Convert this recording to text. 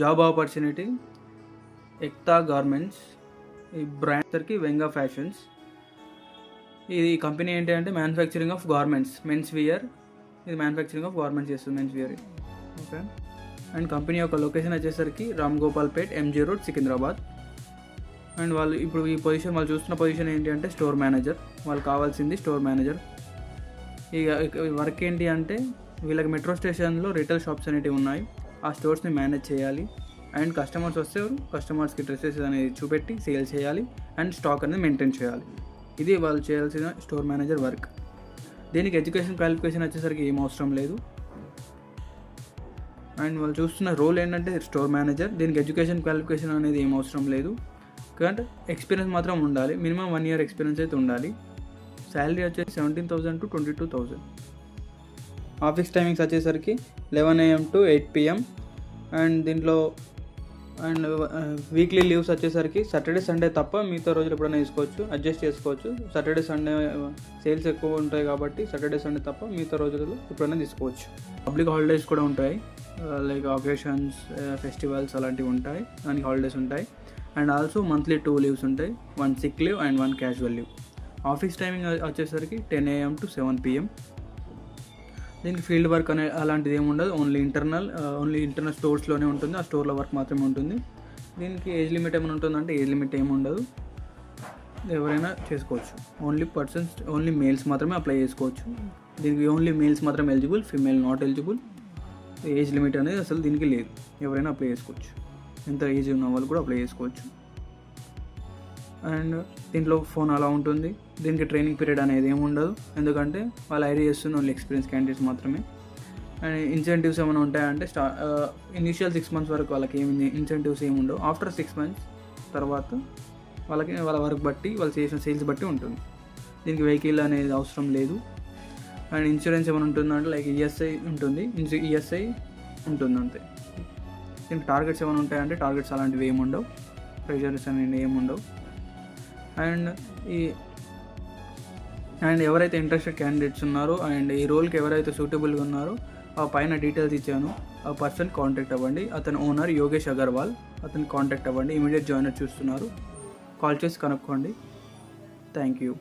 Job opportunity Ekta garments, ఈ బ్రాండ్కి వెంగా fashions. ఇది company ఏంటి అంటే manufacturing of garments, men's wear. ఇది మ్యానుఫ్యాక్చరింగ్ ఆఫ్ గార్మెంట్స్ చేస్తుంది, men's wear. Okay. And company యొక్క లొకేషన్ వచ్చేసరికి Ramgopalpet, MG road, Secunderabad. And వాళ్ళు ఇప్పుడు ఈ పొజిషన్, వాళ్ళు చూస్తున్న పొజిషన్ ఏంటి అంటే స్టోర్ మేనేజర్. వాళ్ళు కావాల్సింది స్టోర్ మేనేజర్. ఇక వర్క్ ఏంటి అంటే వీళ్ళకి మెట్రో స్టేషన్లో రిటైల్ షాప్స్ అనేవి ఉన్నాయి, ఆ స్టోర్స్ని మేనేజ్ చేయాలి. అండ్ కస్టమర్స్ వస్తే కస్టమర్స్కి డ్రెస్సెస్ అనేది చూపెట్టి సేల్ చేయాలి అండ్ స్టాక్ అనేది మెయింటైన్ చేయాలి. ఇది వాళ్ళు చేయాల్సిన స్టోర్ మేనేజర్ వర్క్. దీనికి ఎడ్యుకేషన్ క్వాలిఫికేషన్ వచ్చేసరికి ఏం అవసరం లేదు. అండ్ వాళ్ళు చూస్తున్న రోల్ ఏంటంటే స్టోర్ మేనేజర్. దీనికి ఎడ్యుకేషన్ క్వాలిఫికేషన్ అనేది ఏం అవసరం లేదు, కానీ ఎక్స్పీరియన్స్ మాత్రం ఉండాలి. మినిమం 1 year ఎక్స్పీరియన్స్ అయితే ఉండాలి. శాలరీ వచ్చేసి 17,000 to 22,000. ఆఫీస్ టైమింగ్స్ వచ్చేసరికి 11 AM to 8 PM. అండ్ దీంట్లో వీక్లీ లీవ్స్ వచ్చేసరికి సాటర్డే సండే తప్ప మిగతా రోజులు ఎప్పుడైనా తీసుకోవచ్చు, అడ్జస్ట్ చేసుకోవచ్చు. సాటర్డే సండే సేల్స్ ఎక్కువ ఉంటాయి కాబట్టి సాటర్డే సండే తప్ప మిగతా రోజులలో ఎప్పుడైనా తీసుకోవచ్చు. పబ్లిక్ హాలిడేస్ కూడా ఉంటాయి, లైక్ అకేషన్స్, ఫెస్టివల్స్ అలాంటివి ఉంటాయి, దానికి హాలిడేస్ ఉంటాయి. అండ్ ఆల్సో మంత్లీ 2 లీవ్స్ ఉంటాయి, 1 sick leave and 1 casual leave. Office timing వచ్చేసరికి 10 AM to 7 PM. దీనికి ఫీల్డ్ వర్క్ అనే అలాంటిది ఏమి ఉండదు, ఓన్లీ ఇంటర్నల్ స్టోర్స్లోనే ఉంటుంది, ఆ స్టోర్లో వర్క్ మాత్రమే ఉంటుంది. దీనికి ఏజ్ లిమిట్ ఏమైనా ఉంటుందంటే ఏజ్ లిమిట్ ఏమి ఉండదు, ఎవరైనా చేసుకోవచ్చు. ఓన్లీ మేల్స్ మాత్రమే అప్లై చేసుకోవచ్చు. దీనికి ఓన్లీ మేల్స్ మాత్రమే eligible, female not eligible. Age limit అనేది అసలు దీనికి లేదు, ఎవరైనా అప్లై చేసుకోవచ్చు, ఎంత ఏజ్ ఉన్న వాళ్ళు కూడా అప్లై చేసుకోవచ్చు. అండ్ దీంట్లో ఫోన్ అలా ఉంటుంది. దీనికి ట్రైనింగ్ పీరియడ్ అనేది ఏమి ఉండదు, ఎందుకంటే వాళ్ళు హైర్ చేస్తున్న ఓన్లీ ఎక్స్పీరియన్స్ క్యాండిడేట్స్ మాత్రమే. అండ్ ఇన్సెంటివ్స్ ఏమైనా ఉంటాయంటే ఇనిషియల్ 6 months వరకు వాళ్ళకి ఏమి ఇన్సెంటివ్స్ ఏమి ఉండవు. ఆఫ్టర్ 6 months తర్వాత వాళ్ళ వర్క్ బట్టి, వాళ్ళు చేసిన సేల్స్ బట్టి ఉంటుంది. దీనికి వెహికల్ అనేది అవసరం లేదు. అండ్ ఇన్సూరెన్స్ ఏమైనా ఉంటుందంటే లైక్ ఈఎస్ఐ ఉంటుంది, ఈఎస్ఐ ఉంటుంది అంతే. దీనికి టార్గెట్స్ ఏమైనా ఉంటాయంటే టార్గెట్స్ అలాంటివి ఏమి ఉండవు, ప్రెషర్స్ అనేవి ఏమి ఉండవు. అండ్ ఎవరైతే ఇంట్రెస్టెడ్ క్యాండిడేట్స్ ఉన్నారో అండ్ ఈ రోల్కి ఎవరైతే సూటబుల్గా ఉన్నారో ఆ పైన డీటెయిల్స్ ఇచ్చాను, ఆ పర్సన్ కాంటాక్ట్ అవ్వండి. అతని ఓనర్ యోగేష్ అగర్వాల్, అతను కాంటాక్ట్ అవ్వండి. ఇమీడియట్ జాయినర్ చూస్తున్నారు, కాల్ చేసి కనుక్కోండి. Thank you.